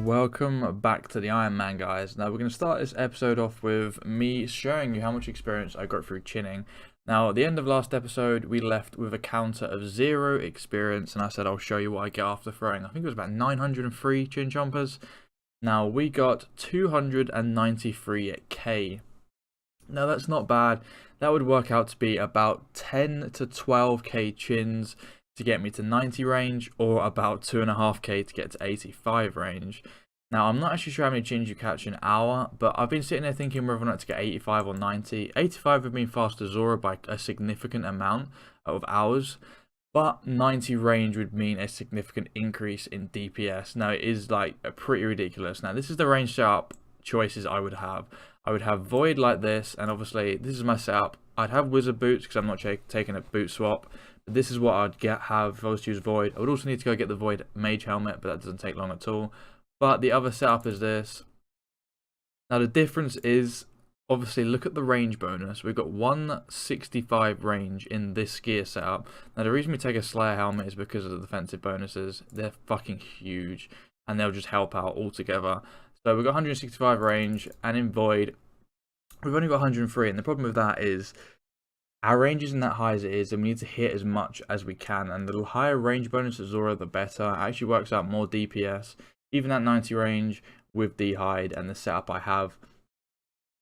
Welcome back to the Iron Man, guys. Now we're going to start this episode off with me showing you how much experience I got through chinning. Now at the end of last episode we left with a counter of 0 experience, and I said I'll show you what I get after throwing. I think it was about 903 chin jumpers. Now we got 293k. Now that's not bad. That would work out to be about 10 to 12k chins to get me to 90 range, or about 2.5k to get to 85 range. Now I'm not actually sure how many chins you catch an hour, but I've been sitting there thinking whether or not to get 85 or 90. 85 would mean faster Zora by a significant amount of hours, but 90 range would mean a significant increase in DPS. Now it is like pretty ridiculous. Now this is the range setup choices I would have. I would have Void like this, and obviously this is my setup. I'd have Wizard Boots because I'm not taking a boot swap. But this is what I'd have if I was to use Void. I would also need to go get the Void Mage Helmet, but that doesn't take long at all. But the other setup is this. Now the difference is, obviously, look at the range bonus. We've got 165 range in this gear setup. Now the reason we take a Slayer helmet is because of the defensive bonuses. They're fucking huge, and they'll just help out altogether. So we've got 165 range, and in Void we've only got 103, and the problem with that is our range isn't that high as it is, and we need to hit as much as we can, and the higher range bonus at Zora the better. It actually works out more DPS, even at 90 range with the hide and the setup I have.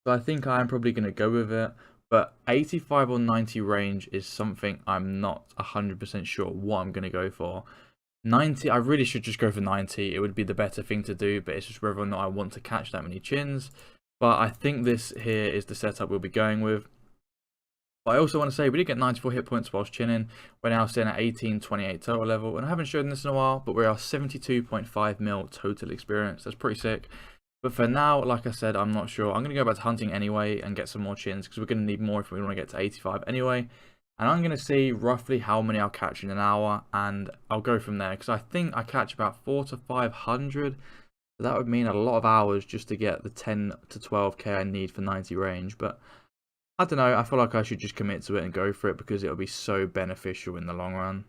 So I think I'm probably going to go with it, but 85 or 90 range is something I'm not 100% sure what I'm going to go for. 90, I really should just go for 90. It would be the better thing to do, but it's just whether or not I want to catch that many chins. But I think this here is the setup we'll be going with. But I also want to say we did get 94 hit points whilst chinning. We're now sitting at 1828 total level, and I haven't shown this in a while, but we are 72.5 mil total experience. That's pretty sick. But for now, like I said, I'm not sure. I'm going to go back to hunting anyway and get some more chins, because we're going to need more if we want to get to 85 anyway. And I'm going to see roughly how many I'll catch in an hour, and I'll go from there, because I think I catch about 400 to 500. So that would mean a lot of hours just to get the 10 to 12k I need for 90 range. But I don't know, I feel like I should just commit to it and go for it, because it'll be so beneficial in the long run.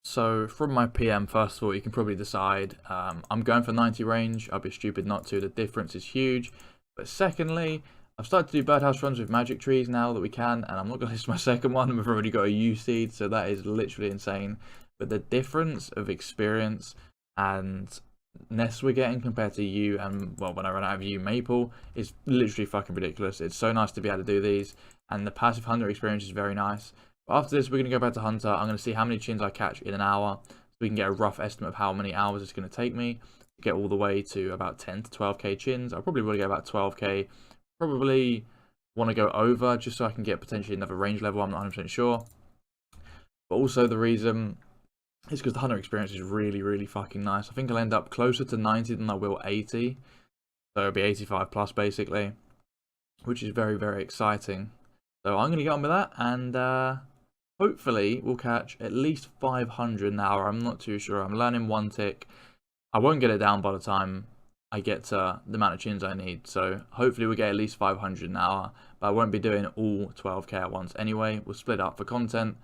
So from my PM, first of all, you can probably decide, I'm going for 90 range. I'll be stupid not to. The difference is huge. But secondly, I've started to do birdhouse runs with magic trees now that we can, and I'm not going to list my second one. We've already got a U seed, so that is literally insane. But the difference of experience and nests we're getting compared to U, and well, when I run out of U maple, is literally fucking ridiculous. It's so nice to be able to do these, and the passive hunter experience is very nice. But after this, we're going to go back to hunter. I'm going to see how many chins I catch in an hour, so we can get a rough estimate of how many hours it's going to take me to get all the way to about 10 to 12k chins. I'll probably want to get about 12k. Probably want to go over just so I can get potentially another range level. I'm not 100% sure. But also the reason is because the hunter experience is really, really fucking nice. I think I'll end up closer to 90 than I will 80. So it'll be 85 plus basically, which is very, very exciting. So I'm going to get on with that, and hopefully we'll catch at least 500 an hour. I'm not too sure. I'm learning one tick. I won't get it down by the time I get to the amount of chins I need. So hopefully we'll get at least 500 an hour. But I won't be doing all 12k at once anyway. We'll split up for content.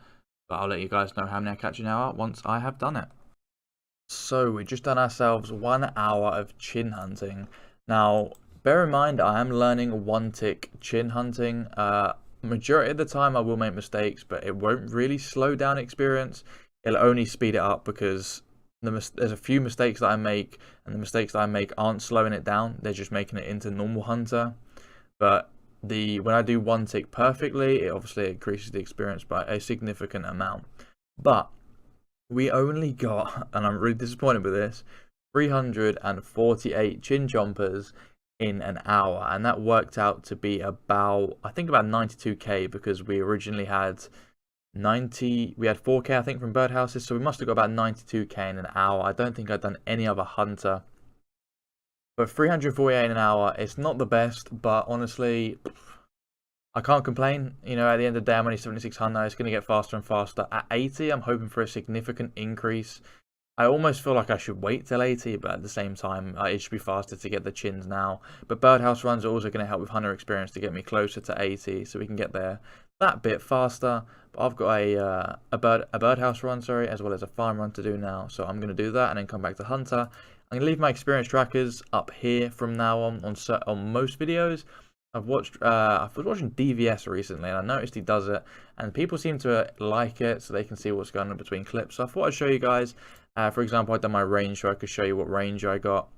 But I'll let you guys know how many I catch an hour once I have done it. So we've just done ourselves 1 hour of chin hunting. Now, bear in mind, I am learning one tick chin hunting. Majority of the time I will make mistakes, but it won't really slow down experience. It'll only speed it up, because there's a few mistakes that I make, and the mistakes that I make aren't slowing it down. They're just making it into normal hunter. But when I do one tick perfectly, it obviously increases the experience by a significant amount. But we only got, and I'm really disappointed with this, 348 chin jumpers in an hour, and that worked out to be about, I think, about 92k, because we originally had 90, we had 4k I think from birdhouses, so we must have got about 92k in an hour. I don't think I've done any other hunter. But 348 in an hour, it's not the best, but honestly, I can't complain. You know, at the end of the day, I'm only 76 hunter. It's going to get faster and faster. At 80, I'm hoping for a significant increase. I almost feel like I should wait till 80, but at the same time, it should be faster to get the chins now. But birdhouse runs are also going to help with hunter experience to get me closer to 80, so we can get there that bit faster. But I've got a birdhouse run, as well as a farm run to do now. So I'm going to do that and then come back to hunter. I'm going to leave my experience trackers up here from now on most videos. I was watching DVS recently, and I noticed he does it, and people seem to like it, so they can see what's going on between clips. So I thought I'd show you guys. For example, I've done my range, so I could show you what range I got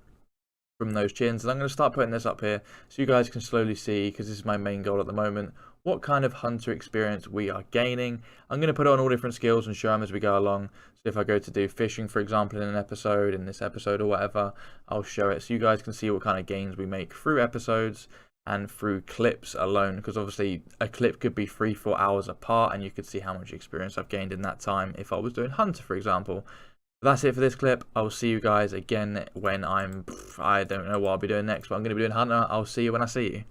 from those chins, and I'm going to start putting this up here so you guys can slowly see, because this is my main goal at the moment, what kind of hunter experience we are gaining. I'm going to put it on all different skills and show them as we go along. So if I go to do fishing, for example, in this episode or whatever, I'll show it so you guys can see what kind of gains we make through episodes and through clips alone, because obviously a clip could be 3-4 hours apart, and you could see how much experience I've gained in that time if I was doing hunter, for example. That's it for this clip. I'll see you guys again when I don't know what I'll be doing next, but I'm going to be doing hunter. I'll see you when I see you.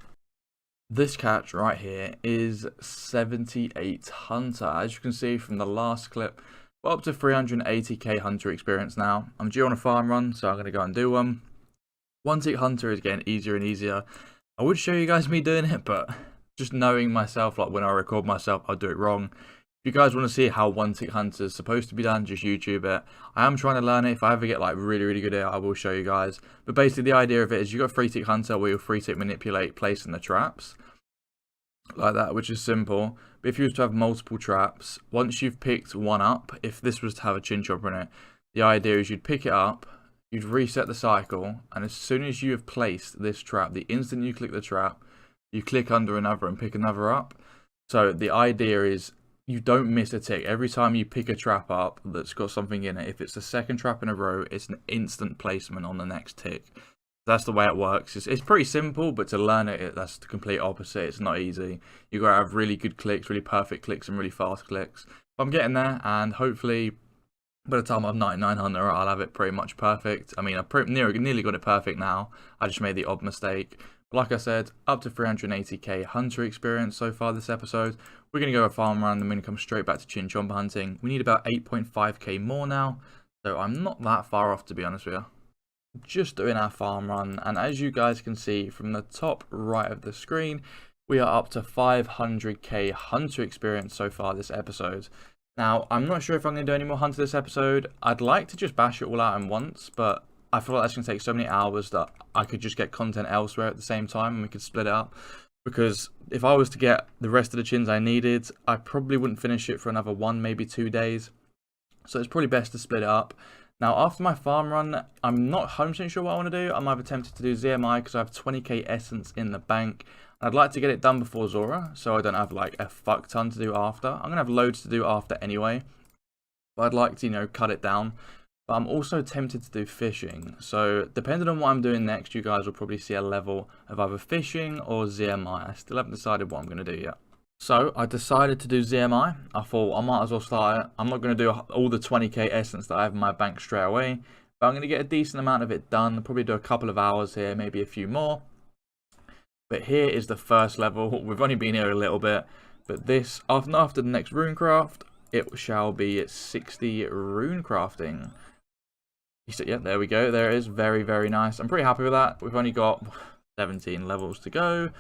This catch right here is 78 hunter. As you can see from the last clip, we're up to 380k hunter experience now. I'm due on a farm run, so I'm going to go and do one. One tick hunter is getting easier and easier. I would show you guys me doing it, but just knowing myself, like when I record myself, I'll do it wrong. If you guys want to see how one tick hunter is supposed to be done, just YouTube it. I am trying to learn it. If I ever get like really good at it, I will show you guys. But basically the idea of it is you got 3-tick hunter where you'll 3-tick manipulate placing the traps like that, which is simple. But if you was to have multiple traps, once you've picked one up, if this was to have a chin chopper in it, the idea is you'd pick it up, you'd reset the cycle, and as soon as you have placed this trap, the instant you click the trap, you click under another and pick another up. So the idea is you don't miss a tick. Every time you pick a trap up that's got something in it, if it's the second trap in a row, it's an instant placement on the next tick. That's the way it works. It's pretty simple, but to learn it, that's the complete opposite. It's not easy. You got to have really good clicks, really perfect clicks, and really fast clicks. But I'm getting there, and hopefully by the time I'm 9900, I'll have it pretty much perfect. I mean, I've nearly got it perfect now. I just made the odd mistake. Like I said, up to 380k hunter experience so far this episode. We're going to go a farm run, and we're going to come straight back to chin chomper hunting. We need about 8.5k more now, so I'm not that far off, to be honest with you. Just doing our farm run, and as you guys can see from the top right of the screen, we are up to 500k hunter experience so far this episode. Now, I'm not sure if I'm going to do any more hunter this episode. I'd like to just bash it all out in once, but I feel like that's going to take so many hours that I could just get content elsewhere at the same time, and we could split it up. Because if I was to get the rest of the chins I needed, I probably wouldn't finish it for another 1, maybe 2 days. So it's probably best to split it up. Now, after my farm run, I'm not 100% sure what I want to do. I'm either tempted to do ZMI because I have 20k essence in the bank. I'd like to get it done before Zora, so I don't have like a fuck ton to do after. I'm going to have loads to do after anyway, but I'd like to, you know, cut it down. But I'm also tempted to do fishing. So depending on what I'm doing next, you guys will probably see a level of either fishing or ZMI. I still haven't decided what I'm going to do yet. So I decided to do ZMI. I thought I might as well start it. I'm not going to do all the 20k essence that I have in my bank straight away, but I'm going to get a decent amount of it done. I'll probably do a couple of hours here, maybe a few more. But here is the first level. We've only been here a little bit, but this, after the next rune craft, it shall be 60 rune crafting. Yeah, there we go. There it is. Very nice. I'm pretty happy with that. We've only got 17 levels to go,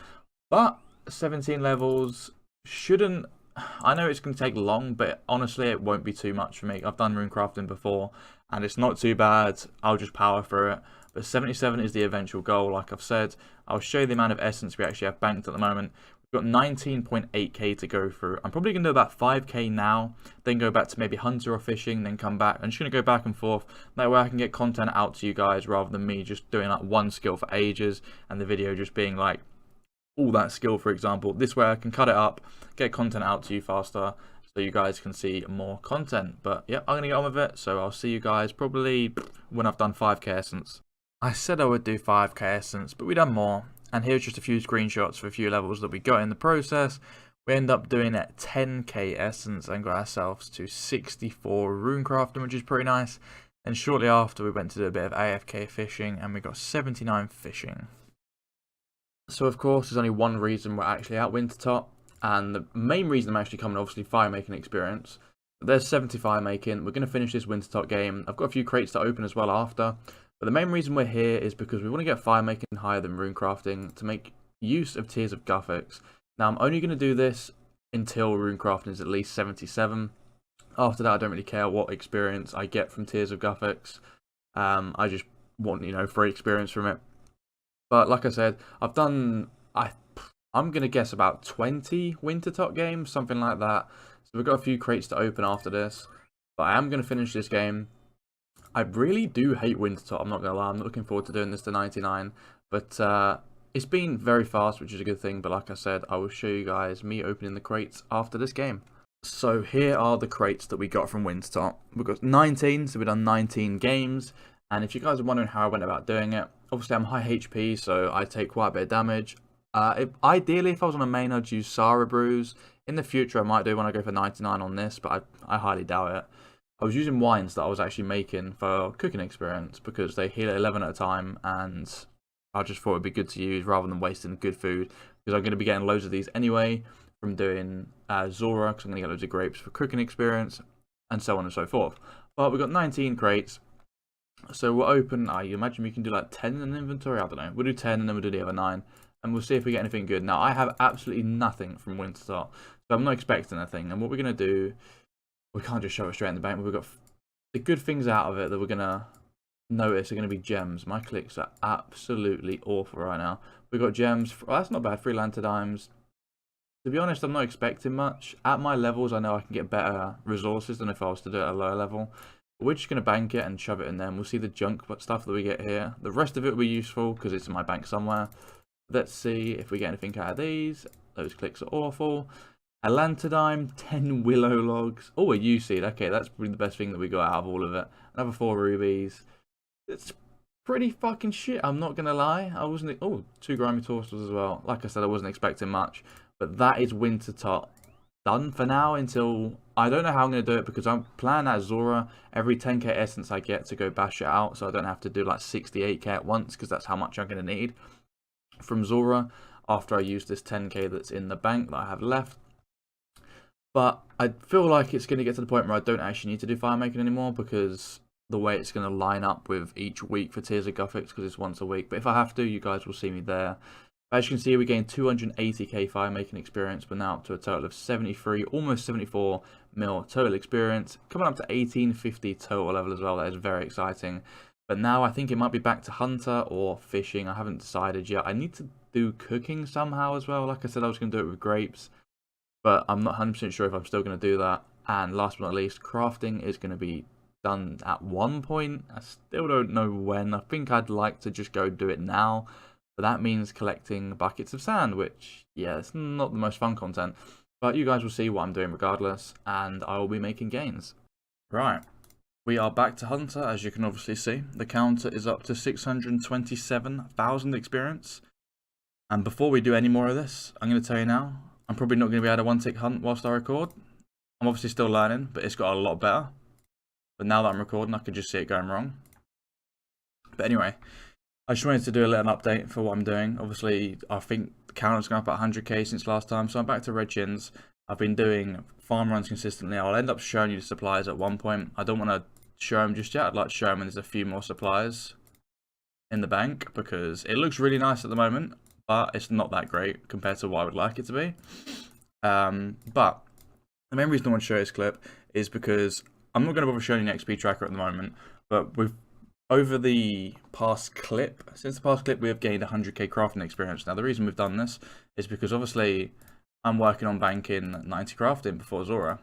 but 17 levels shouldn't... I know it's going to take long, but honestly, it won't be too much for me. I've done rune crafting before, and it's not too bad. I'll just power through it. But 77 is the eventual goal, like I've said. I'll show you the amount of essence we actually have banked at the moment. We've got 19.8k to go through. I'm probably going to do about 5k now, then go back to maybe hunter or fishing, then come back. I'm just going to go back and forth. That way I can get content out to you guys rather than me just doing like one skill for ages and the video just being like all that skill, for example. This way I can cut it up, get content out to you faster so you guys can see more content. But yeah, I'm going to get on with it. So I'll see you guys probably when I've done 5k essence. I said I would do 5k essence, but we done more. And here's just a few screenshots for a few levels that we got in the process. We end up doing at 10k essence and got ourselves to 64 rune crafting, which is pretty nice. And shortly after, we went to do a bit of AFK fishing, and we got 79 fishing. So of course, there's only one reason we're actually at Wintertodt, and the main reason I'm actually coming, obviously, fire making experience. There's 70 fire making. We're going to finish this Wintertodt game. I've got a few crates to open as well after. But the main reason we're here is because we want to get fire making higher than rune crafting to make use of Tears of Guthix. Now, I'm only going to do this until rune crafting is at least 77. After that, I don't really care what experience I get from Tears of Guthix. I just want, you know, free experience from it. But like I said, I've done, I'm going to guess about 20 Wintertodt games, something like that. So we've got a few crates to open after this. But I am going to finish this game. I really do hate Wintertodt, I'm not going to lie. I'm not looking forward to doing this to 99. But it's been very fast, which is a good thing. But like I said, I will show you guys me opening the crates after this game. So here are the crates that we got from Wintertodt. We've got 19, so we've done 19 games. And if you guys are wondering how I went about doing it, obviously I'm high HP, so I take quite a bit of damage. Ideally, if I was on a main, I'd use Sara Brews. In the future, I might do when I go for 99 on this, but I highly doubt it. I was using wines that I was actually making for cooking experience because they heal at 11 at a time, and I just thought it'd be good to use rather than wasting good food, because I'm going to be getting loads of these anyway from doing Zora, because I'm going to get loads of grapes for cooking experience, and so on and so forth. But we've got 19 crates, so we'll open, you imagine we can do like 10 in an inventory? I don't know. We'll do 10 and then we'll do the other 9, and we'll see if we get anything good. Now, I have absolutely nothing from Wintertodt, so I'm not expecting anything, and what we're going to do, we can't just show it straight in the bank, but we've got the good things out of it that we're going to notice are going to be gems. My clicks are absolutely awful right now. We've got gems, well, that's not bad, 3 Lanterdimes. To be honest, I'm not expecting much. At my levels, I know I can get better resources than if I was to do it at a lower level. But we're just going to bank it and shove it in there, and we'll see the junk stuff that we get here. The rest of it will be useful because it's in my bank somewhere. Let's see if we get anything out of these. Those clicks are awful. A Lanterdime, 10 Willow Logs. Oh, a U-Seed. Okay, that's probably the best thing that we got out of all of it. Another 4 Rubies. It's pretty fucking shit, I'm not going to lie. I wasn't... Oh, 2 Grimy Torstals as well. Like I said, I wasn't expecting much. But that is Wintertodt done for now until... I don't know how I'm going to do it because I'm planning at Zora every 10k essence I get to go bash it out. So I don't have to do like 68k at once because that's how much I'm going to need from Zora after I use this 10k that's in the bank that I have left. But I feel like it's going to get to the point where I don't actually need to do fire making anymore because the way it's going to line up with each week for Tears of Guthix because it's once a week. But if I have to, you guys will see me there. As you can see, we gained 280k fire making experience. We're now up to a total of 73, almost 74 mil total experience. Coming up to 1850 total level as well. That is very exciting. But now I think it might be back to Hunter or Fishing. I haven't decided yet. I need to do cooking somehow as well. Like I said, I was going to do it with grapes. But I'm not 100% sure if I'm still going to do that. And last but not least, crafting is going to be done at one point. I still don't know when. I think I'd like to just go do it now. But that means collecting buckets of sand, which, yeah, it's not the most fun content. But you guys will see what I'm doing regardless. And I will be making gains. Right. We are back to Hunter, as you can obviously see. The counter is up to 627,000 experience. And before we do any more of this, I'm going to tell you now, I'm probably not going to be able to one-tick hunt whilst I record. I'm obviously still learning, but it's got a lot better. But now that I'm recording, I can just see it going wrong. But anyway, I just wanted to do a little update for what I'm doing. Obviously, I think the counter's gone up at 100k since last time, so I'm back to red chins. I've been doing farm runs consistently. I'll end up showing you the supplies at one point. I don't want to show them just yet. I'd like to show them when there's a few more supplies in the bank because it looks really nice at the moment. But it's not that great compared to what I would like it to be. But the main reason I want to show this clip is because I'm not going to bother showing you an XP tracker at the moment. But over the past clip, since the past clip, we have gained 100k crafting experience. Now, the reason we've done this is because obviously I'm working on banking 90 crafting before Zora.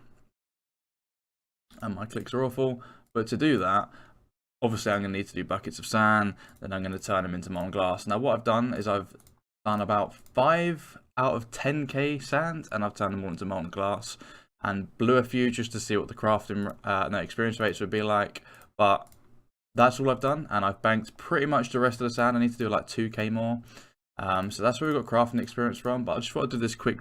And my clicks are awful. But to do that, obviously I'm going to need to do buckets of sand. Then I'm going to turn them into molten glass. Now, what I've done is I've done about 5 out of 10k sand, and I've turned them all into molten glass, and blew a few just to see what the crafting experience rates would be like. But that's all I've done, and I've banked pretty much the rest of the sand. I need to do like 2k more. So that's where we got crafting experience from. But I just thought I'd do this quick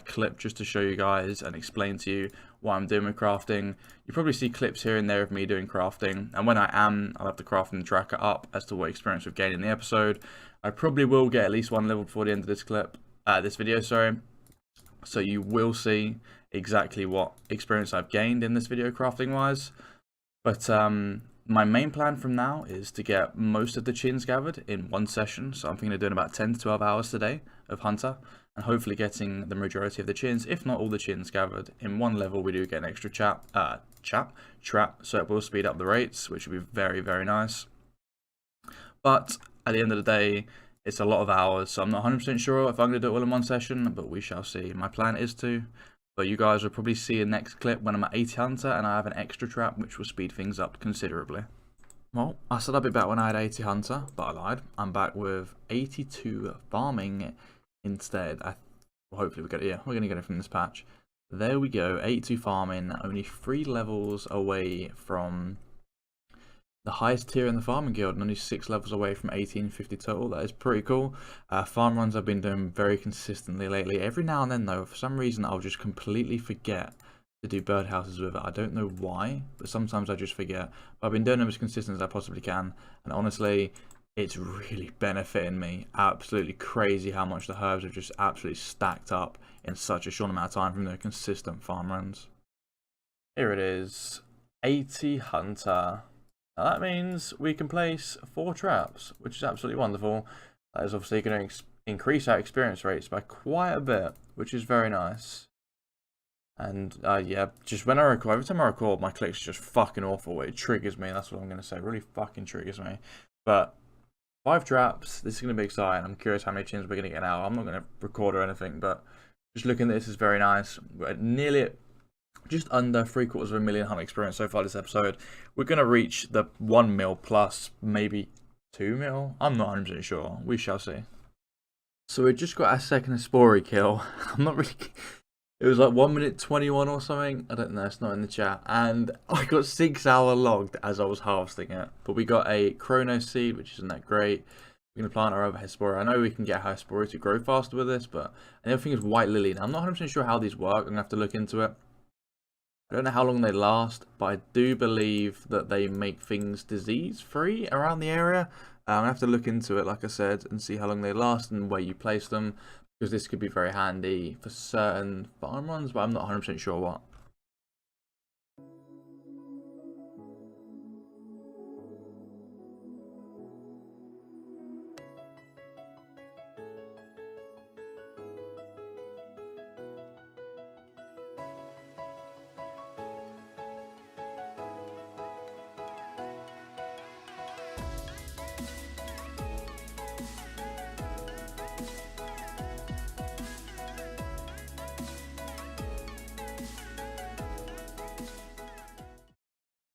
clip just to show you guys and explain to you what I'm doing with crafting. You probably see clips here and there of me doing crafting, and when I am, I'll have the crafting tracker up as to what experience we've gained in the episode. I probably will get at least 1 level before the end of this clip, this video, sorry. So you will see exactly what experience I've gained in this video crafting wise. But my main plan from now is to get most of the chins gathered in one session. So I'm thinking of doing about 10 to 12 hours today of Hunter, and hopefully getting the majority of the chins, if not all the chins gathered in one level. We do get an extra trap, so it will speed up the rates, which would be very, very nice. But at the end of the day, it's a lot of hours, so I'm not 100% sure if I'm going to do it all in one session, but we shall see. My plan is to, but you guys will probably see a next clip when I'm at 80 Hunter and I have an extra trap, which will speed things up considerably. Well, I said I'd be back when I had 80 Hunter, but I lied. I'm back with 82 Farming instead. Well, hopefully we get it. Yeah, we're going to get it from this patch. There we go, 82 Farming, only 3 levels away from the highest tier in the farming guild, and only 6 levels away from 1850 total. That is pretty cool. Farm runs I've been doing very consistently lately. Every now and then though, for some reason I'll just completely forget to do birdhouses with it. I don't know why, but sometimes I just forget. But I've been doing them as consistent as I possibly can, and honestly, it's really benefiting me. Absolutely crazy how much the herbs have just absolutely stacked up in such a short amount of time from their consistent farm runs. Here it is, 80 Hunter. Now that means we can place 4 traps, which is absolutely wonderful. That is obviously going to increase our experience rates by quite a bit, which is very nice. And yeah, just when I record, every time I record, my clicks are just fucking awful. It triggers me, that's what I'm going to say. It really fucking triggers me. But 5 traps, this is going to be exciting. I'm curious how many chins we're going to get now. I'm not going to record or anything, but just looking at this is very nice. We're nearly just under 750,000 hunt experience so far this episode. We're going to reach the 1 mil plus, maybe 2 mil. I'm not 100% sure. We shall see. So we just got our second Hespori kill. I'm not really... It was like 1 minute 21 or something. I don't know, it's not in the chat. And I got 6 hour logged as I was harvesting it. But we got a Chrono Seed, which isn't that great. We're going to plant our other Hespori. I know we can get Hespori to grow faster with this, but the other thing is White Lily. Now, I'm not 100% sure how these work. I'm going to have to look into it. I don't know how long they last, but I do believe that they make things disease-free around the area. I'm going to have to look into it, like I said, and see how long they last and where you place them, because this could be very handy for certain farm runs, but I'm not 100% sure what.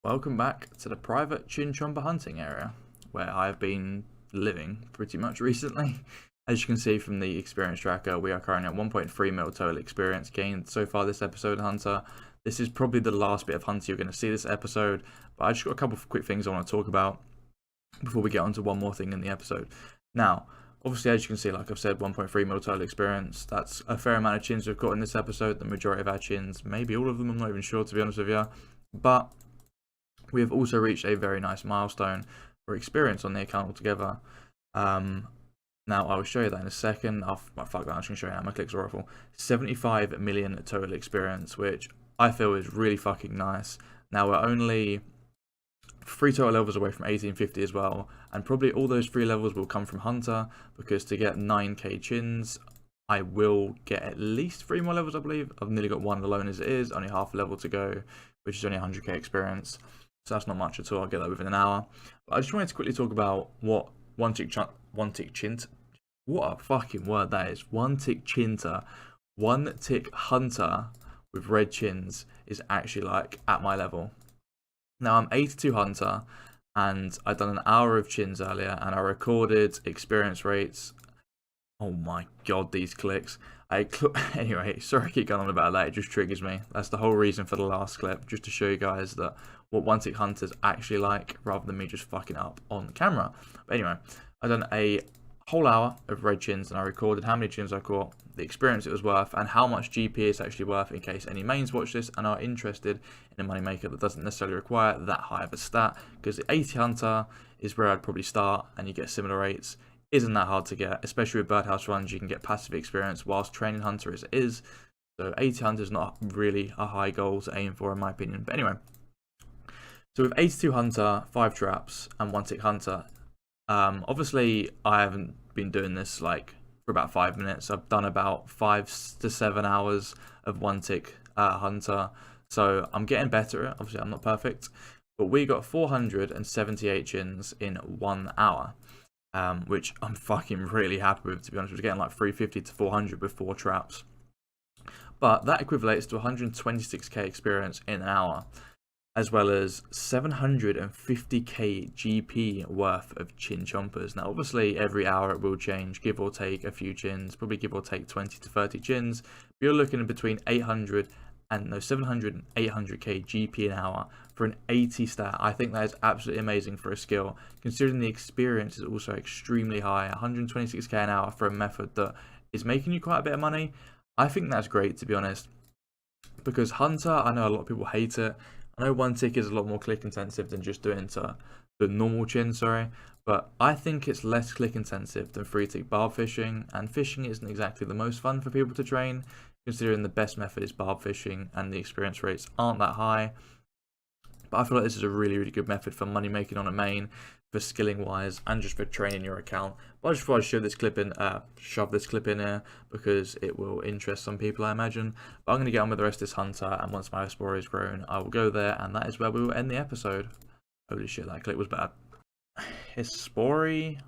Welcome back to the private Chinchomba hunting area, where I've been living pretty much recently. As you can see from the experience tracker, we are currently at 1.3 mil total experience gained so far this episode of Hunter. This is probably the last bit of Hunter you're going to see this episode, but I just got a couple of quick things I want to talk about before we get on to one more thing in the episode. Now, obviously, as you can see, like I've said, 1.3 mil total experience. That's a fair amount of chins we've got in this episode. The majority of our chins, maybe all of them, I'm not even sure to be honest with you. But we have also reached a very nice milestone for experience on the account altogether. Now, I will show you that in a second. Fuck that, I'm just going to show you now. My clicks are awful. 75 million total experience, which I feel is really fucking nice. Now, we're only 3 total levels away from 1850 as well. And probably all those 3 levels will come from Hunter, because to get 9k chins, I will get at least 3 more levels, I believe. I've nearly got 1 alone as it is. Only half a level to go, which is only 100k experience. So that's not much at all. I'll get that within an hour. But I just wanted to quickly talk about what one tick chint. What a fucking word that is. 1 tick chinter, 1 tick hunter with red chins is actually like at my level. Now I'm 82 hunter, and I've done an hour of chins earlier, and I recorded experience rates. Oh my god, these clicks. Anyway, sorry I keep going on about that, it just triggers me. That's the whole reason for the last clip, just to show you guys that what 1 tick hunter's actually like, rather than me just fucking up on camera. But anyway, I've done a whole hour of red chins, and I recorded how many chins I caught, the experience it was worth, and how much GP it's actually worth, in case any mains watch this and are interested in a moneymaker that doesn't necessarily require that high of a stat, because the 80 hunter is where I'd probably start, and you get similar rates. Isn't that hard to get, especially with birdhouse runs. You can get passive experience whilst training hunter as it is. So 80 hunter is not really a high goal to aim for, in my opinion. But anyway, so with 82 hunter, 5 traps, and 1 tick hunter, obviously I haven't been doing this like for about 5 minutes. I've done about 5 to 7 hours of 1 tick hunter, so I'm getting better at it. Obviously I'm not perfect, but we got 478 chins in 1 hour, which I'm fucking really happy with, to be honest. We're getting like 350 to 400 with 4 traps. But that equivalates to 126k experience in an hour, as well as 750k GP worth of chin chompers. Now, obviously, every hour it will change, give or take a few chins, probably give or take 20 to 30 chins. But you're looking at between 700 and 800k GP an hour for an 80 stat. I think that is absolutely amazing for a skill, considering the experience is also extremely high. 126k an hour for a method that is making you quite a bit of money. I think that's great, to be honest, because Hunter, I know a lot of people hate it. I know 1 tick is a lot more click intensive than just doing to the normal chin, but I think it's less click intensive than 3 tick barb fishing, and fishing isn't exactly the most fun for people to train, considering the best method is barb fishing and the experience rates aren't that high. But I feel like this is a really, really good method for money making on a main, for skilling wise, and just for training your account. But I just thought I'd shove this clip in here because it will interest some people, I imagine. But I'm going to get on with the rest of this Hunter, and once my Hespori is grown, I will go there, and that is where we will end the episode. Holy shit, that clip was bad. Hespori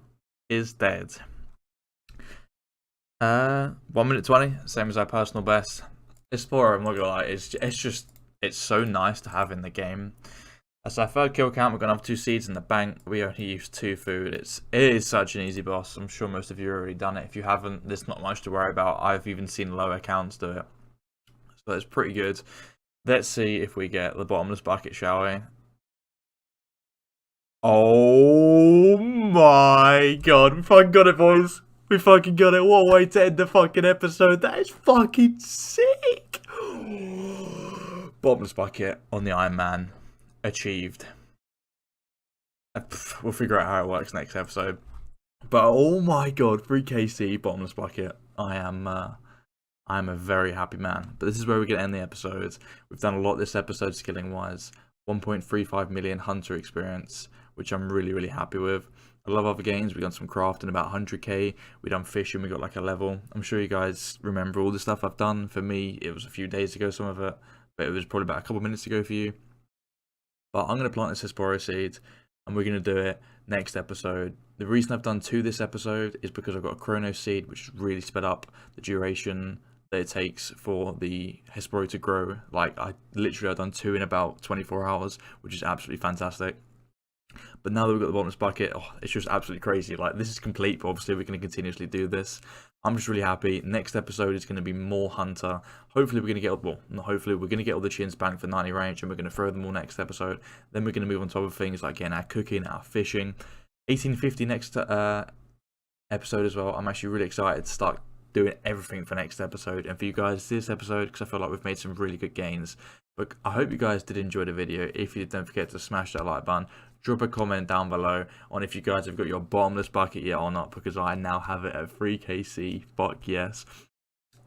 is dead. 1 minute 20, same as our personal best. Hespori, I'm not gonna lie, it's so nice to have in the game. As our 3rd kill count, we're gonna have 2 seeds in the bank. We only use 2 food. It is such an easy boss. I'm sure most of you have already done it. If you haven't, there's not much to worry about. I've even seen lower counts do it, so it's pretty good. Let's see if we get the bottomless bucket, shall we? Oh my god, we fucking got it, boys. We fucking got it. What a way to end the fucking episode. That is fucking sick. Bottomless bucket on the Iron Man. Achieved. We'll figure out how it works next episode. But oh my god, 3kc bottomless bucket. I am a very happy man. But this is where we're going to end the episode. We've done a lot this episode skilling wise. 1.35 million hunter experience, which I'm really, really happy with. I love other games. We've done some crafting, about 100k. We've done fishing, we got like a level. I'm sure you guys remember all the stuff I've done. For me, it was a few days ago, some of it, but it was probably about a couple of minutes ago for you. But I'm going to plant this Hespori seed, and we're going to do it next episode. The reason I've done 2 this episode is because I've got a chrono seed, which has really sped up the duration that it takes for the Hespori to grow. Like, I've done 2 in about 24 hours, which is absolutely fantastic. But now that we've got the bottomless bucket, it's just absolutely crazy. Like, this is complete, but obviously we're going to continuously do this. I'm just really happy. Next episode is going to be more hunter. Hopefully we're going to get, well, not hopefully, we're going to get all the chins banked for 90 range, and we're going to throw them all next episode. Then we're going to move on to other things like getting our cooking, our fishing. 1850 next episode as well. I'm actually really excited to start doing everything for next episode, and for you guys this episode, because I feel like we've made some really good gains. But I hope you guys did enjoy the video. If you did, don't forget to smash that like button. Drop a comment down below on if you guys have got your bottomless bucket yet or not, because I now have it at 3kc. Fuck yes.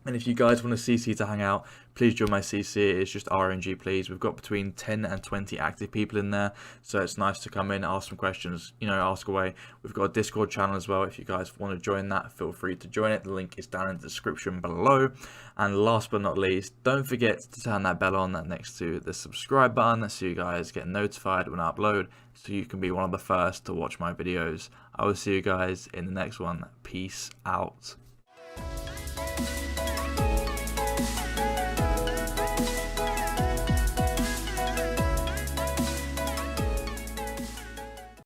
And if you guys want a CC to hang out, please join my CC. It's just RNG Please. We've got between 10 and 20 active people in there, so it's nice to come in, ask some questions, ask away. We've got a Discord channel as well. If you guys want to join that, feel free to join it. The link is down in the description below. And last but not least, don't forget to turn that bell on next to the subscribe button, so you guys get notified when I upload, so you can be one of the first to watch my videos. I will see you guys in the next one. Peace out.